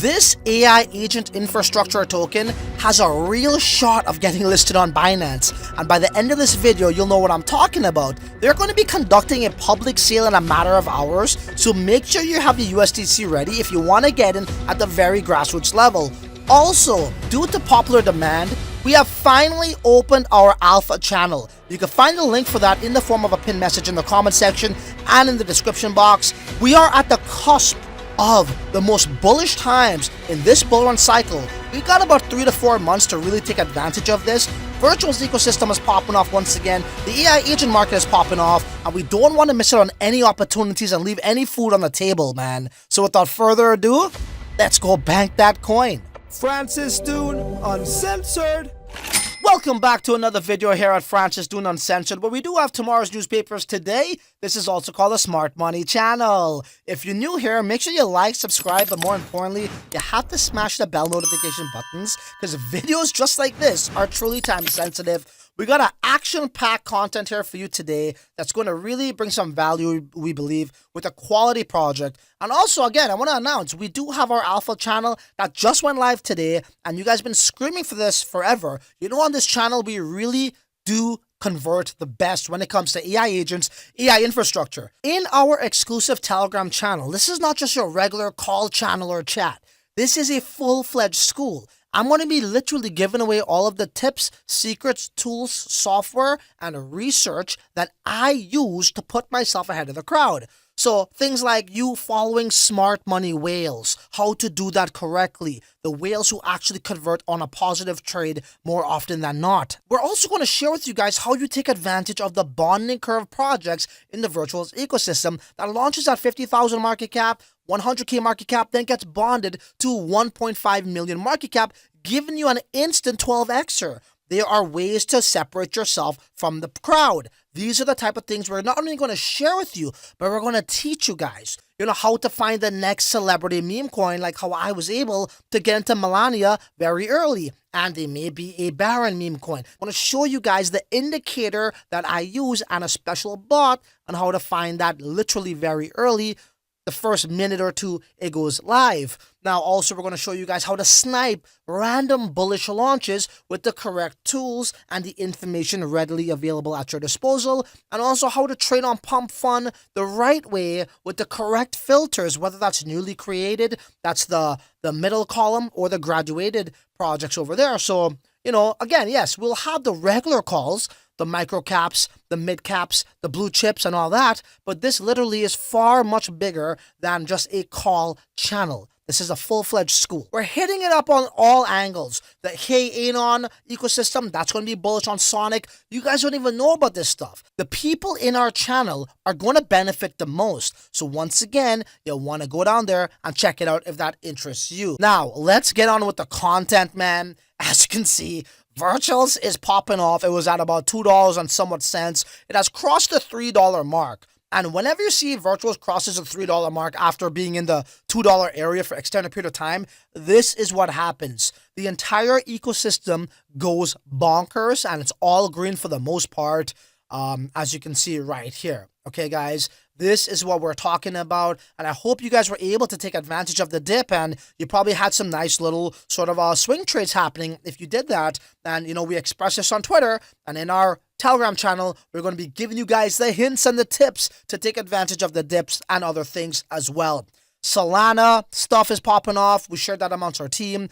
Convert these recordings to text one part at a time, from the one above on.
This AI agent infrastructure token has a real shot of getting listed on Binance, and by the end of this video you'll know what I'm talking about. They're going to be conducting a public sale in a matter of hours, so make sure you have your USDC ready if you want to get in at the very grassroots level. Also, due to popular demand, we have finally opened our alpha channel. You can find the link for that in the form of a pinned message in the comment section and in the description box. We are at the cusp of the most bullish times in this bull run cycle. We got about 3 to 4 months to really take advantage of this. Virtual's ecosystem is popping off once again. The AI agent market is popping off, and we don't want to miss out on any opportunities and leave any food on the table, man. So without further ado, let's go bank that coin. Francis Dune Uncensored. Welcome back to another video here at Francis Dune Uncensored, where we do have tomorrow's newspapers today. This is also called the Smart Money channel. If you're new here, make sure you like, subscribe, but more importantly, you have to smash the bell notification buttons, because videos just like this are truly time sensitive. We got an action-packed content here for you today that's going to really bring some value, we believe, with a quality project. And also, again, I want to announce we do have our alpha channel that just went live today, and you guys have been screaming for this forever. You know, on this channel, we really do convert the best when it comes to AI agents, AI infrastructure. In our exclusive Telegram channel, this is not just your regular call channel or chat. This is a full-fledged school. I'm going to be literally giving away all of the tips, secrets, tools, software, and research that I use to put myself ahead of the crowd. So things like you following smart money whales, how to do that correctly, the whales who actually convert on a positive trade more often than not. We're also going to share with you guys how you take advantage of the bonding curve projects in the virtual ecosystem that launches at 50,000 market cap, 100K market cap, then gets bonded to 1.5 million market cap, giving you an instant 12xer. There are ways to separate yourself from the crowd. These are the type of things we're not only going to share with you, but we're going to teach you guys, you know, how to find the next celebrity meme coin, like how I was able to get into Melania very early. And they may be a Baron meme coin. I want to show you guys the indicator that I use and a special bot on how to find that literally very early. The first minute or two it goes live. Now also we're going to show you guys how to snipe random bullish launches with the correct tools and the information readily available at your disposal, and also how to trade on pump fun the right way with the correct filters, whether that's newly created, that's the middle column, or the graduated projects over there. So, you know, again, yes, we'll have the regular calls, the micro caps, the mid caps, the blue chips, and all that, but this literally is far much bigger than just a call channel. This is a full-fledged school. We're hitting it up on all angles. The Hey Anon ecosystem, that's going to be bullish on Sonic. You guys don't even know about this stuff. The people in our channel are going to benefit the most. So once again, you'll want to go down there and check it out if that interests you. Now, let's get on with the content, man. As you can see, Virtuals is popping off. It was at about $2 and somewhat cents. It has crossed the $3 mark. And whenever you see Virtuals crosses the $3 mark after being in the $2 area for extended period of time, this is what happens. The entire ecosystem goes bonkers, and it's all green for the most part, as you can see right here. Okay, guys, this is what we're talking about, and I hope you guys were able to take advantage of the dip, and you probably had some nice little sort of swing trades happening if you did that. And, you know, we express this on Twitter, and in our Telegram channel, we're going to be giving you guys the hints and the tips to take advantage of the dips and other things as well. Solana stuff is popping off. We shared that amongst our team.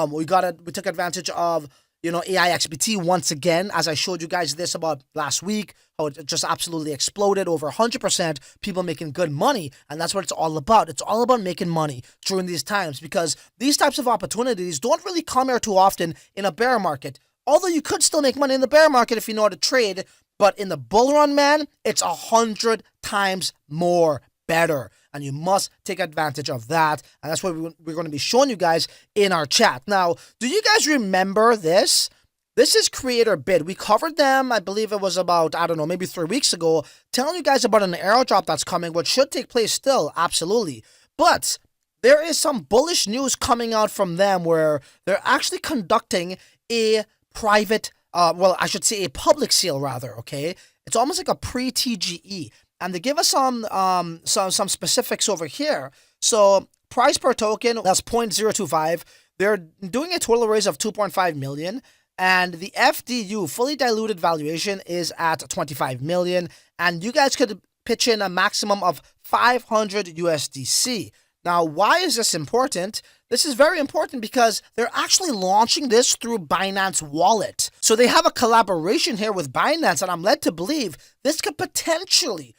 We took advantage of, you know, AIXBT once again, as I showed you guys this about last week, how it just absolutely exploded, over 100%, people making good money, and that's what it's all about. It's all about making money during these times, because these types of opportunities don't really come here too often in a bear market. Although you could still make money in the bear market if you know how to trade, but in the bull run, man, it's 100 times more better. And you must take advantage of that. And that's what we're going to be showing you guys in our chat. Now, do you guys remember this? This is Creator Bid. We covered them, I believe it was about, I don't know, maybe 3 weeks ago, telling you guys about an airdrop that's coming, which should take place still, absolutely. But there is some bullish news coming out from them where they're actually conducting a private, well, I should say a public sale rather, okay? It's almost like a pre-TGE. And they give us some specifics over here. So price per token, that's 0.025. They're doing a total raise of 2.5 million. And the FDU, fully diluted valuation, is at 25 million. And you guys could pitch in a maximum of 500 USDC. Now, why is this important? This is very important because they're actually launching this through Binance Wallet. So they have a collaboration here with Binance, and I'm led to believe this could potentially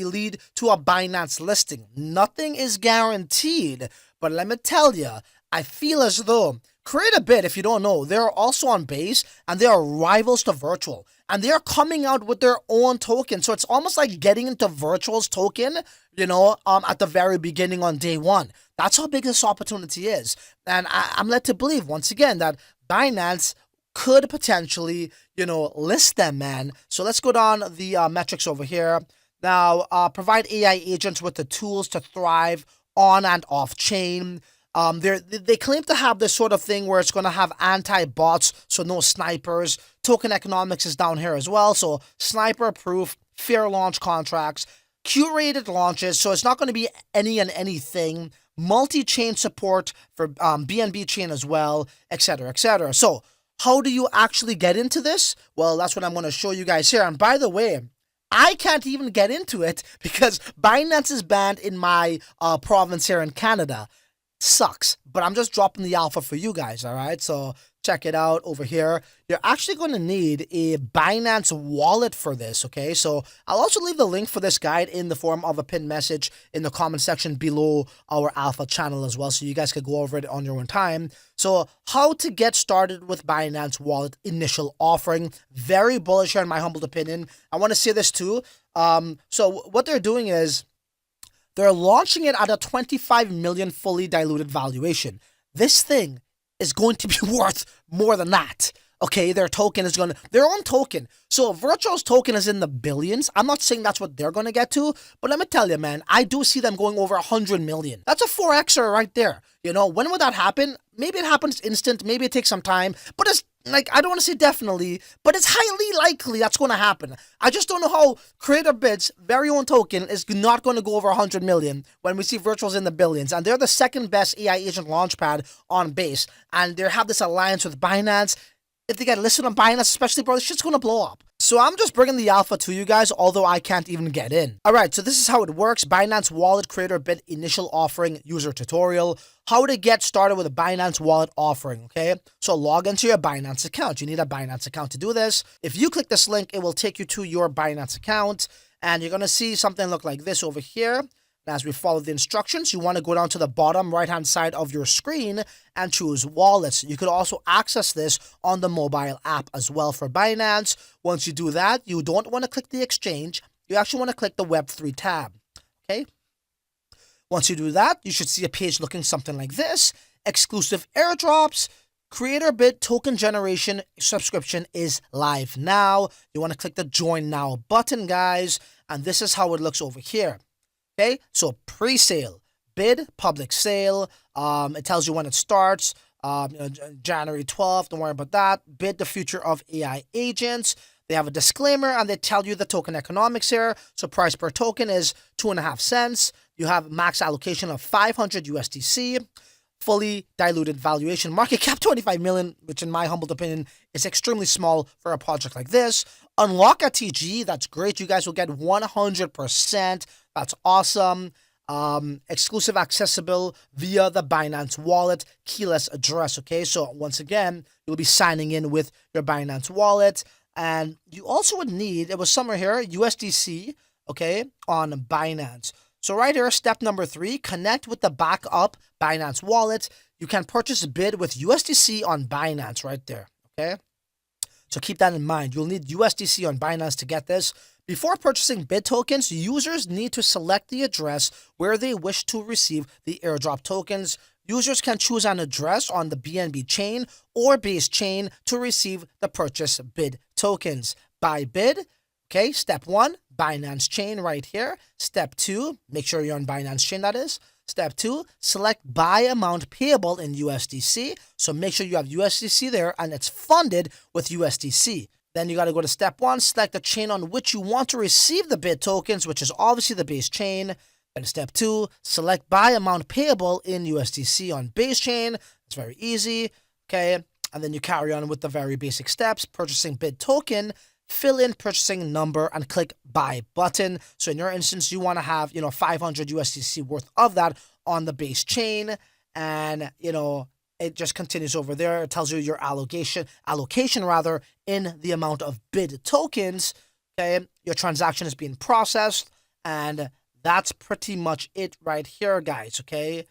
lead to a Binance listing. Nothing is guaranteed, but let me tell you, I feel as though Create a Bit, if you don't know, they're also on Base, and they are rivals to Virtual. And they are coming out with their own token. So it's almost like getting into Virtual's token, at the very beginning on day one. That's how big this opportunity is. And I'm led to believe, once again, that Binance could potentially, list them, man. So let's go down the metrics over here. Now, provide AI agents with the tools to thrive on and off chain. They claim to have this sort of thing where it's going to have anti-bots, so no snipers. Token economics is down here as well, so sniper-proof, fair launch contracts, curated launches, so it's not going to be any and anything, multi-chain support for BNB chain as well, etc., etc. So how do you actually get into this? Well, that's what I'm going to show you guys here. And by the way, I can't even get into it because Binance is banned in my province here in Canada. Sucks, but I'm just dropping the alpha for you guys, all right? So check it out over here. You're actually going to need a Binance wallet for this, okay? So I'll also leave the link for this guide in the form of a pinned message in the comment section below our alpha channel as well, so you guys could go over it on your own time. So how to get started with Binance wallet initial offering. Very bullish here in my humble opinion. I want to say this too. So what they're doing is they're launching it at a 25 million fully diluted valuation. This thing is going to be worth more than that. Okay, their own token. So Virtual's token is in the billions. I'm not saying that's what they're going to get to, but let me tell you, man, I do see them going over 100 million. That's a 4Xer right there. When would that happen? Maybe it happens instant, maybe it takes some time, but it's like, I don't want to say definitely, but it's highly likely that's going to happen. I just don't know how Create a Bit's very own token is not going to go over 100 million when we see Virtuals in the billions. And they're the second best AI agent launchpad on Base. And they have this alliance with Binance. If they get listed on Binance, especially, bro, this shit's going to blow up. So I'm just bringing the alpha to you guys, although I can't even get in. All right, so this is how it works. Binance Wallet Create a Bit initial offering user tutorial. How to get started with a Binance Wallet offering, okay? So log into your Binance account. You need a Binance account to do this. If you click this link, it will take you to your Binance account, and you're going to see something look like this over here. And as we follow the instructions, you want to go down to the bottom right-hand side of your screen and choose wallets. You could also access this on the mobile app as well for Binance. Once you do that, you don't want to click the exchange. You actually want to click the Web3 tab, okay? Once you do that, you should see a page looking something like this. Exclusive airdrops. Create a Bit token generation subscription is live now. You want to click the Join Now button, guys. And this is how it looks over here. Okay, so pre-sale, bid, public sale. It tells you when it starts. January 12th. Don't worry about that. Bid the future of AI agents. They have a disclaimer and they tell you the token economics here. So price per token is 2.5 cents. You have max allocation of 500 USDC. Fully diluted valuation. Market cap 25 million, which in my humble opinion is extremely small for a project like this. Unlock a TG. That's great. You guys will get 100%. That's awesome. Exclusive accessible via the Binance wallet keyless address. Okay, so once again, you'll be signing in with your Binance wallet. And you also would need, it was somewhere here, USDC, okay, on Binance. So right here, step number 3, connect with the backup Binance wallet. You can purchase a bid with USDC on Binance right there, okay? So keep that in mind. You'll need USDC on Binance to get this. Before purchasing bid tokens, users need to select the address where they wish to receive the airdrop tokens. Users can choose an address on the BNB chain or Base chain to receive the purchase bid tokens. Buy bid, okay, step 1, Binance chain right here. Step 2, make sure you're on Binance chain, that is. Step 2, select buy amount payable in USDC. So make sure you have USDC there and it's funded with USDC. Then you got to go to step 1, select the chain on which you want to receive the bid tokens, which is obviously the Base chain. Then step 2, select buy amount payable in USDC on base chain. It's very easy, okay? And then you carry on with the very basic steps, purchasing bid token, fill in purchasing number, and click buy button. So in your instance, you want to have, 500 USDC worth of that on the base chain. And, it just continues over there. It tells you your allocation in the amount of bid tokens. Okay, your transaction is being processed, and that's pretty much it right here, guys. Okay,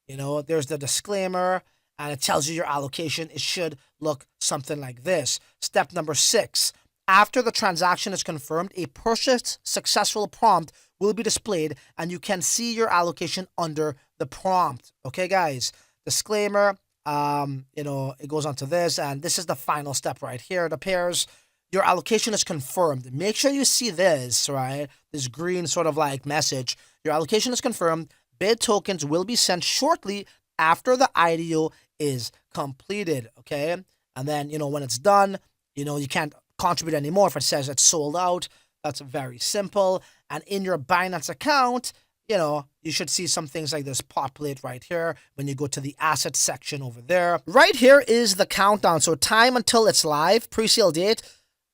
there's the disclaimer, and it tells you your allocation. It should look something like this. Step number 6. After the transaction is confirmed, a purchase successful prompt will be displayed, and you can see your allocation under the prompt. Okay, guys. Disclaimer. It goes on to this, and this is the final step right here. It appears your allocation is confirmed. Make sure you see this, right? This green sort of like message. Your allocation is confirmed. Bid tokens will be sent shortly after the IDO is completed. Okay, and then when it's done, you can't contribute anymore if it says it's sold out. That's very simple. And in your Binance account, you should see some things like this populate right here when you go to the asset section over there. Right here is the countdown. So time until it's live, pre-sale date.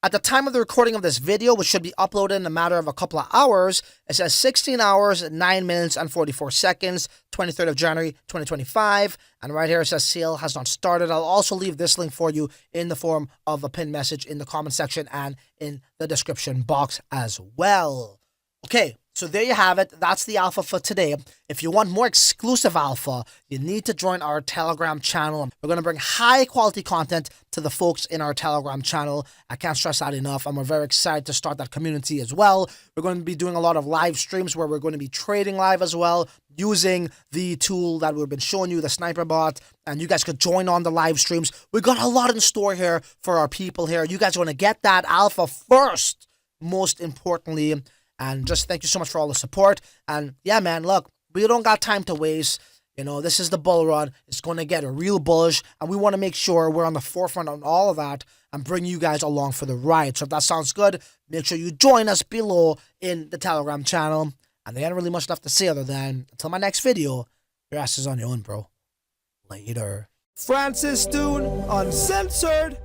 At the time of the recording of this video, which should be uploaded in a matter of a couple of hours, it says 16 hours, 9 minutes, and 44 seconds, 23rd of January, 2025. And right here it says sale has not started. I'll also leave this link for you in the form of a pinned message in the comment section and in the description box as well. Okay, so there you have it. That's the alpha for today. If you want more exclusive alpha, you need to join our Telegram channel. We're going to bring high quality content to the folks in our Telegram channel. I can't stress that enough. And we're very excited to start that community as well. We're going to be doing a lot of live streams where we're going to be trading live as well, using the tool that we've been showing you, the sniper bot. And you guys could join on the live streams. We got a lot in store here for our people here. You guys are going to get that alpha first, most importantly. And just thank you so much for all the support. And yeah, man, look, we don't got time to waste. This is the bull run. It's going to get a real bullish. And we want to make sure we're on the forefront on all of that and bring you guys along for the ride. So if that sounds good, make sure you join us below in the Telegram channel. And there ain't really much left to say other than until my next video, your ass is on your own, bro. Later. Francis Dune, Uncensored.